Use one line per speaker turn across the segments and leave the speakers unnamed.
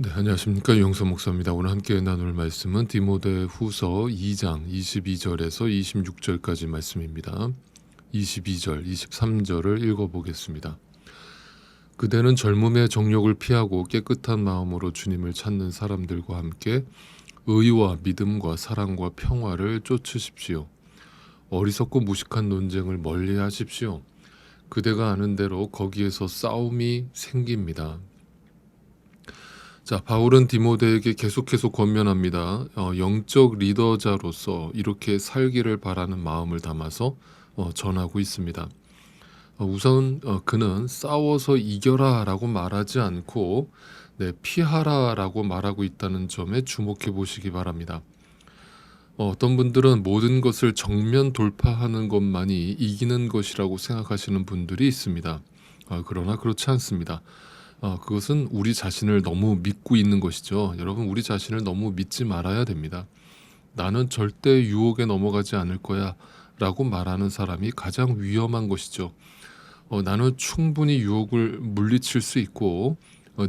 네, 안녕하십니까. 유영선 목사입니다. 오늘 함께 나눌 말씀은 디모데후서 2장 22절에서 26절까지 말씀입니다. 22절, 23절을 읽어보겠습니다. 그대는 젊음의 정욕을 피하고 깨끗한 마음으로 주님을 찾는 사람들과 함께 의와 믿음과 사랑과 평화를 쫓으십시오. 어리석고 무식한 논쟁을 멀리 하십시오. 그대가 아는 대로 거기에서 싸움이 생깁니다. 자, 바울은 디모데에게 계속해서 권면합니다. 영적 리더자로서 이렇게 살기를 바라는 마음을 담아서 전하고 있습니다. 우선 그는 싸워서 이겨라 라고 말하지 않고 피하라 라고 말하고 있다는 점에 주목해 보시기 바랍니다. 어떤 분들은 모든 것을 정면 돌파하는 것만이 이기는 것이라고 생각하시는 분들이 있습니다. 그러나 그렇지 않습니다. 그것은 우리 자신을 너무 믿고 있는 것이죠. 여러분, 우리 자신을 너무 믿지 말아야 됩니다. 나는 절대 유혹에 넘어가지 않을 거야 라고 말하는 사람이 가장 위험한 것이죠. 나는 충분히 유혹을 물리칠 수 있고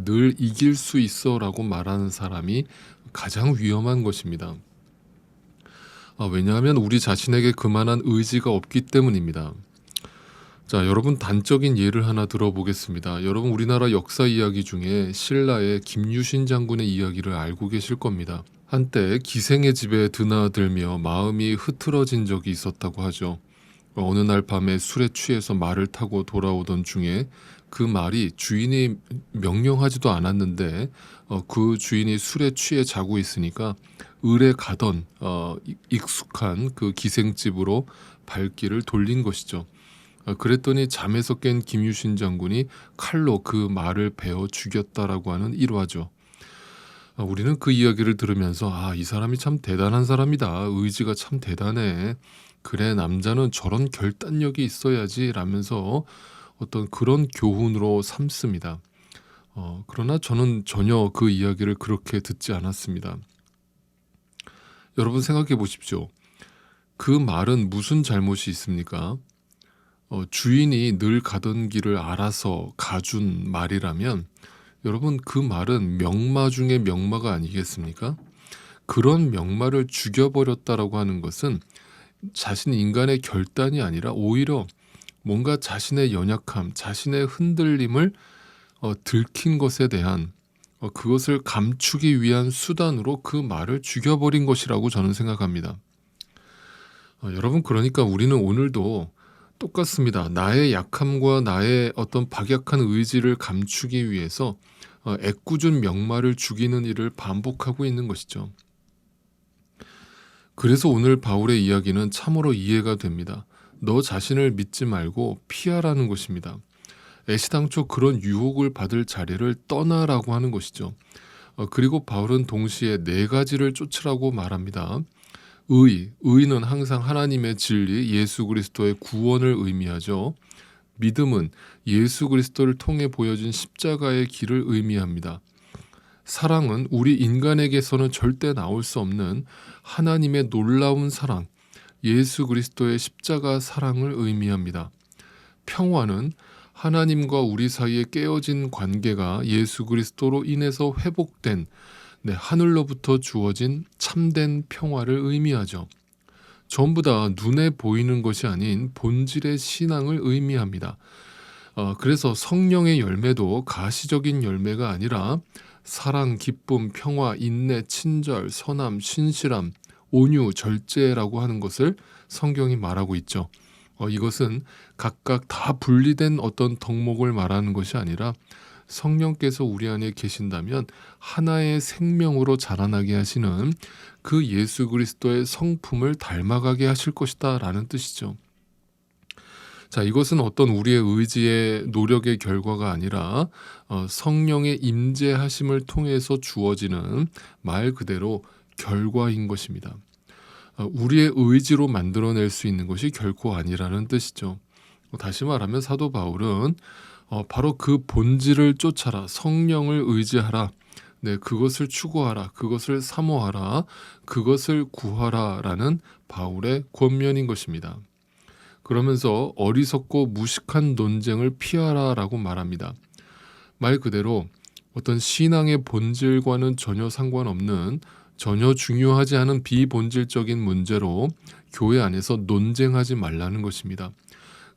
늘 이길 수 있어 라고 말하는 사람이 가장 위험한 것입니다. 왜냐하면 우리 자신에게 그만한 의지가 없기 때문입니다. 자, 여러분, 단적인 예를 하나 들어보겠습니다. 여러분, 우리나라 역사 이야기 중에 신라의 김유신 장군의 이야기를 알고 계실 겁니다. 한때 기생의 집에 드나들며 마음이 흐트러진 적이 있었다고 하죠. 어느 날 밤에 술에 취해서 말을 타고 돌아오던 중에 그 말이 주인이 명령하지도 않았는데 그 주인이 술에 취해 자고 있으니까 을에 가던 익숙한 그 기생집으로 발길을 돌린 것이죠. 그랬더니 잠에서 깬 김유신 장군이 칼로 그 말을 베어 죽였다라고 하는 일화죠. 우리는 그 이야기를 들으면서 이 사람이 참 대단한 사람이다. 의지가 참 대단해. 그래, 남자는 저런 결단력이 있어야지 라면서 어떤 그런 교훈으로 삼습니다. 그러나 저는 전혀 그 이야기를 그렇게 듣지 않았습니다. 여러분, 생각해 보십시오. 그 말은 무슨 잘못이 있습니까? 주인이 늘 가던 길을 알아서 가준 말이라면 여러분, 그 말은 명마 중에 명마가 아니겠습니까? 그런 명마를 죽여버렸다라고 하는 것은 자신 인간의 결단이 아니라 오히려 뭔가 자신의 연약함, 자신의 흔들림을 들킨 것에 대한 그것을 감추기 위한 수단으로 그 말을 죽여버린 것이라고 저는 생각합니다. 여러분, 그러니까 우리는 오늘도 똑같습니다. 나의 약함과 나의 어떤 박약한 의지를 감추기 위해서 애꿎은 명마를 죽이는 일을 반복하고 있는 것이죠. 그래서 오늘 바울의 이야기는 참으로 이해가 됩니다. 너 자신을 믿지 말고 피하라는 것입니다. 애시당초 그런 유혹을 받을 자리를 떠나라고 하는 것이죠. 그리고 바울은 동시에 4가지를 쫓으라고 말합니다. 의는 항상 하나님의 진리, 예수 그리스도의 구원을 의미하죠. 믿음은 예수 그리스도를 통해 보여진 십자가의 길을 의미합니다. 사랑은 우리 인간에게서는 절대 나올 수 없는 하나님의 놀라운 사랑, 예수 그리스도의 십자가 사랑을 의미합니다. 평화는 하나님과 우리 사이에 깨어진 관계가 예수 그리스도로 인해서 회복된 하늘로부터 주어진 참된 평화를 의미하죠. 전부 다 눈에 보이는 것이 아닌 본질의 신앙을 의미합니다. 그래서 성령의 열매도 가시적인 열매가 아니라 사랑, 기쁨, 평화, 인내, 친절, 선함, 신실함, 온유, 절제라고 하는 것을 성경이 말하고 있죠. 이것은 각각 다 분리된 어떤 덕목을 말하는 것이 아니라 성령께서 우리 안에 계신다면 하나의 생명으로 자라나게 하시는 그 예수 그리스도의 성품을 닮아가게 하실 것이다 라는 뜻이죠. 자, 이것은 어떤 우리의 의지의 노력의 결과가 아니라 성령의 임재하심을 통해서 주어지는 말 그대로 결과인 것입니다. 우리의 의지로 만들어낼 수 있는 것이 결코 아니라는 뜻이죠. 다시 말하면 사도 바울은 바로 그 본질을 쫓아라, 성령을 의지하라, 그것을 추구하라, 그것을 사모하라, 그것을 구하라 라는 바울의 권면인 것입니다. 그러면서 어리석고 무식한 논쟁을 피하라 라고 말합니다. 말 그대로 어떤 신앙의 본질과는 전혀 상관없는, 전혀 중요하지 않은 비본질적인 문제로 교회 안에서 논쟁하지 말라는 것입니다.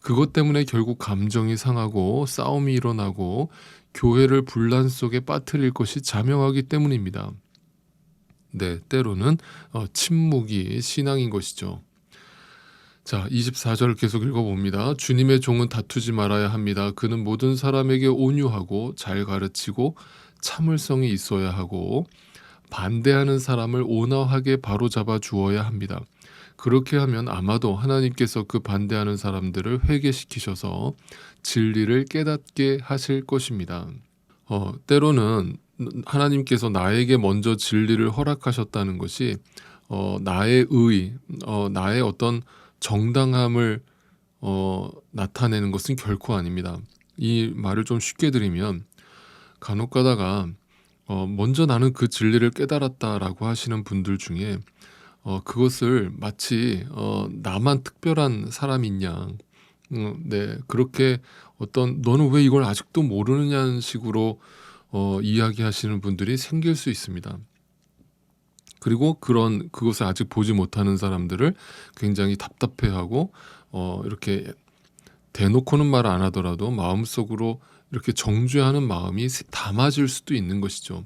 그것 때문에 결국 감정이 상하고 싸움이 일어나고 교회를 분란 속에 빠뜨릴 것이 자명하기 때문입니다. 네, 때로는 침묵이 신앙인 것이죠. 자, 24절 계속 읽어봅니다. 주님의 종은 다투지 말아야 합니다. 그는 모든 사람에게 온유하고 잘 가르치고 참을성이 있어야 하고 반대하는 사람을 온화하게 바로잡아 주어야 합니다. 그렇게 하면 아마도 하나님께서 그 반대하는 사람들을 회개시키셔서 진리를 깨닫게 하실 것입니다. 때로는 하나님께서 나에게 먼저 진리를 허락하셨다는 것이 나의 의, 나의 어떤 정당함을 나타내는 것은 결코 아닙니다. 이 말을 좀 쉽게 드리면, 간혹 가다가 먼저 나는 그 진리를 깨달았다라고 하시는 분들 중에 그것을 마치 나만 특별한 사람인 양, 네, 그렇게 어떤 너는 왜 이걸 아직도 모르느냐는 식으로 이야기하시는 분들이 생길 수 있습니다. 그리고 그것을 아직 보지 못하는 사람들을 굉장히 답답해하고 이렇게 대놓고는 말 안 하더라도 마음속으로 이렇게 정죄하는 마음이 담아질 수도 있는 것이죠.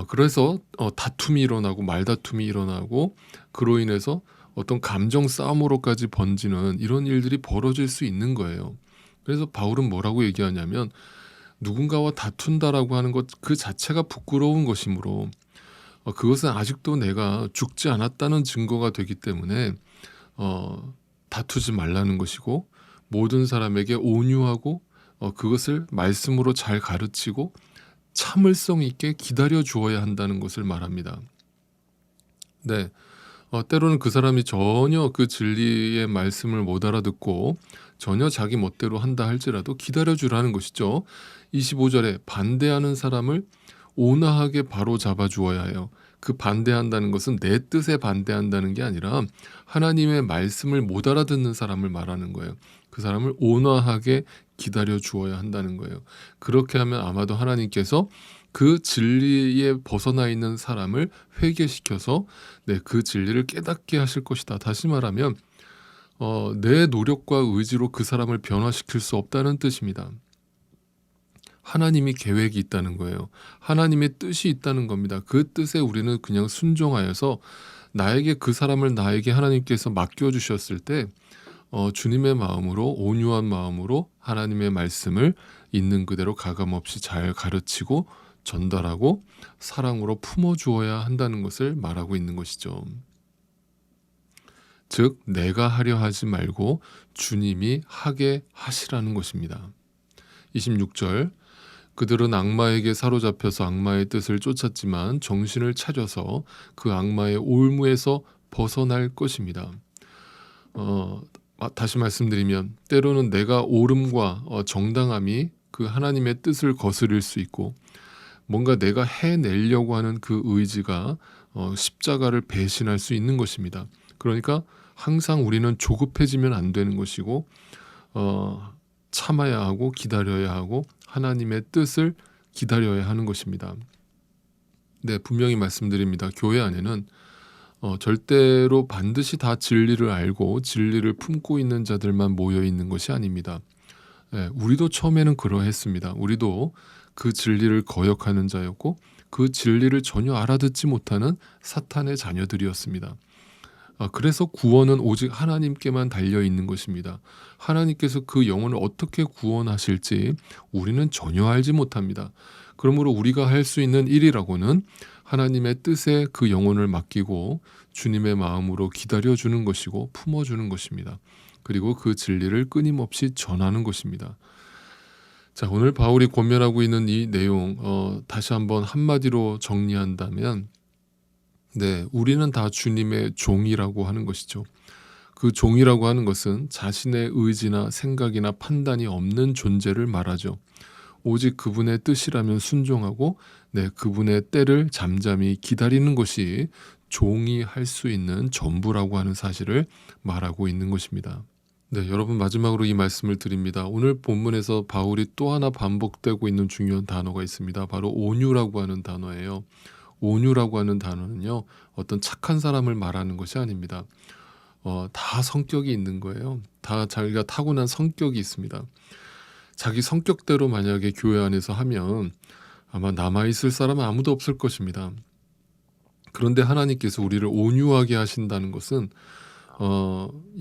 그래서 다툼이 일어나고 말다툼이 일어나고 그로 인해서 어떤 감정 싸움으로까지 번지는 이런 일들이 벌어질 수 있는 거예요. 그래서 바울은 뭐라고 얘기하냐면, 누군가와 다툰다라고 하는 것 그 자체가 부끄러운 것이므로 그것은 아직도 내가 죽지 않았다는 증거가 되기 때문에 다투지 말라는 것이고, 모든 사람에게 온유하고 그것을 말씀으로 잘 가르치고 참을성 있게 기다려 주어야 한다는 것을 말합니다. 네, 때로는 그 사람이 전혀 그 진리의 말씀을 못 알아듣고 전혀 자기 멋대로 한다 할지라도 기다려 주라는 것이죠. 25절에 반대하는 사람을 온화하게 바로 잡아 주어야 해요. 그 반대한다는 것은 내 뜻에 반대한다는 게 아니라 하나님의 말씀을 못 알아듣는 사람을 말하는 거예요. 그 사람을 온화하게 기다려 주어야 한다는 거예요. 그렇게 하면 아마도 하나님께서 그 진리에 벗어나 있는 사람을 회개시켜서 그 진리를 깨닫게 하실 것이다. 다시 말하면 내 노력과 의지로 그 사람을 변화시킬 수 없다는 뜻입니다. 하나님이 계획이 있다는 거예요. 하나님의 뜻이 있다는 겁니다. 그 뜻에 우리는 그냥 순종하여서 그 사람을 나에게 하나님께서 맡겨주셨을 때 주님의 마음으로, 온유한 마음으로 하나님의 말씀을 있는 그대로 가감없이 잘 가르치고 전달하고 사랑으로 품어주어야 한다는 것을 말하고 있는 것이죠. 즉 내가 하려 하지 말고 주님이 하게 하시라는 것입니다. 26절, 그들은 악마에게 사로잡혀서 악마의 뜻을 쫓았지만 정신을 차려서 그 악마의 올무에서 벗어날 것입니다. 다시 말씀드리면, 때로는 내가 옳음과 정당함이 그 하나님의 뜻을 거스릴 수 있고, 뭔가 내가 해내려고 하는 그 의지가 십자가를 배신할 수 있는 것입니다. 그러니까 항상 우리는 조급해지면 안 되는 것이고 참아야 하고 기다려야 하고 하나님의 뜻을 기다려야 하는 것입니다. 네, 분명히 말씀드립니다. 교회 안에는 절대로 반드시 다 진리를 알고 진리를 품고 있는 자들만 모여 있는 것이 아닙니다. 네, 우리도 처음에는 그러했습니다. 우리도 그 진리를 거역하는 자였고 그 진리를 전혀 알아듣지 못하는 사탄의 자녀들이었습니다. 그래서 구원은 오직 하나님께만 달려 있는 것입니다. 하나님께서 그 영혼을 어떻게 구원하실지 우리는 전혀 알지 못합니다. 그러므로 우리가 할 수 있는 일이라고는 하나님의 뜻에 그 영혼을 맡기고 주님의 마음으로 기다려주는 것이고 품어주는 것입니다. 그리고 그 진리를 끊임없이 전하는 것입니다. 자, 오늘 바울이 권면하고 있는 이 내용 다시 한번 한마디로 정리한다면, 네, 우리는 다 주님의 종이라고 하는 것이죠. 그 종이라고 하는 것은 자신의 의지나 생각이나 판단이 없는 존재를 말하죠. 오직 그분의 뜻이라면 순종하고 그분의 때를 잠잠히 기다리는 것이 종이 할 수 있는 전부라고 하는 사실을 말하고 있는 것입니다. 네, 여러분 마지막으로 이 말씀을 드립니다. 오늘 본문에서 바울이 또 하나 반복되고 있는 중요한 단어가 있습니다. 바로 온유라고 하는 단어예요. 온유라고 하는 단어는요, 어떤 착한 사람을 말하는 것이 아닙니다. 다 성격이 있는 거예요. 다 자기가 타고난 성격이 있습니다. 자기 성격대로 만약에 교회 안에서 하면 아마 남아있을 사람은 아무도 없을 것입니다. 그런데 하나님께서 우리를 온유하게 하신다는 것은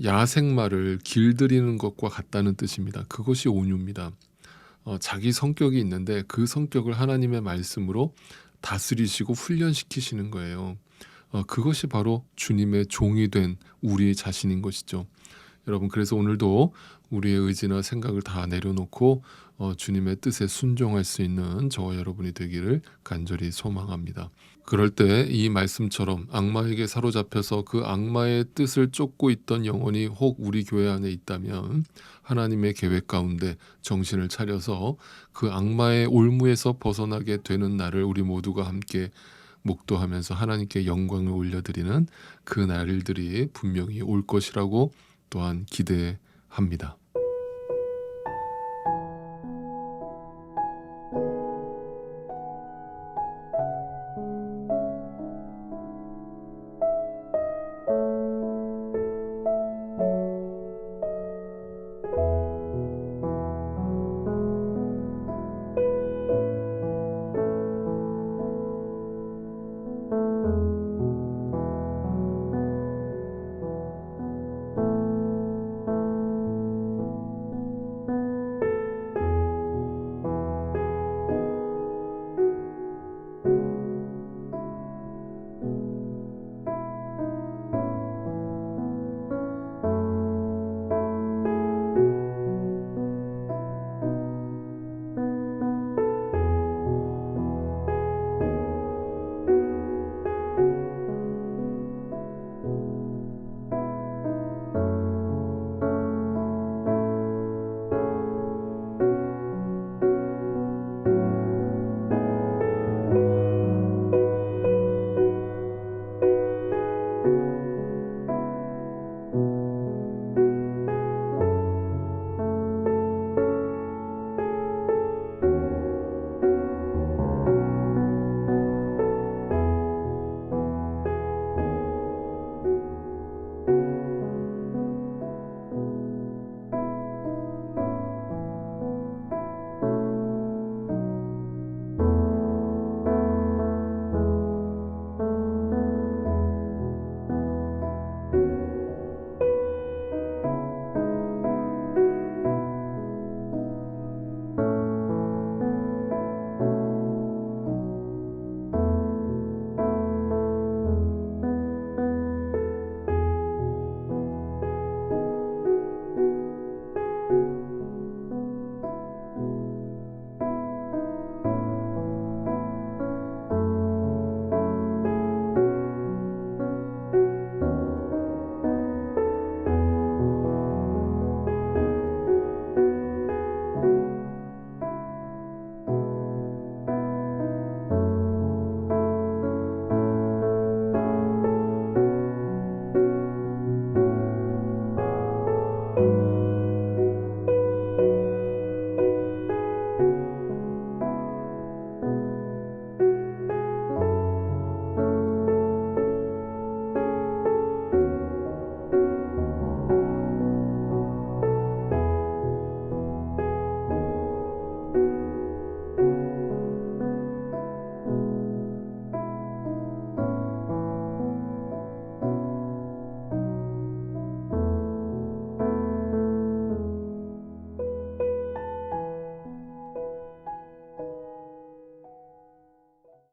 야생마를 길들이는 것과 같다는 뜻입니다. 그것이 온유입니다. 자기 성격이 있는데 그 성격을 하나님의 말씀으로 다스리시고 훈련시키시는 거예요. 그것이 바로 주님의 종이 된 우리 자신인 것이죠. 여러분, 그래서 오늘도 우리의 의지나 생각을 다 내려놓고 주님의 뜻에 순종할 수 있는 저와 여러분이 되기를 간절히 소망합니다. 그럴 때 이 말씀처럼 악마에게 사로잡혀서 그 악마의 뜻을 쫓고 있던 영혼이 혹 우리 교회 안에 있다면 하나님의 계획 가운데 정신을 차려서 그 악마의 올무에서 벗어나게 되는 날을 우리 모두가 함께 목도하면서 하나님께 영광을 올려드리는 그 날들이 분명히 올 것이라고 또한 기대합니다.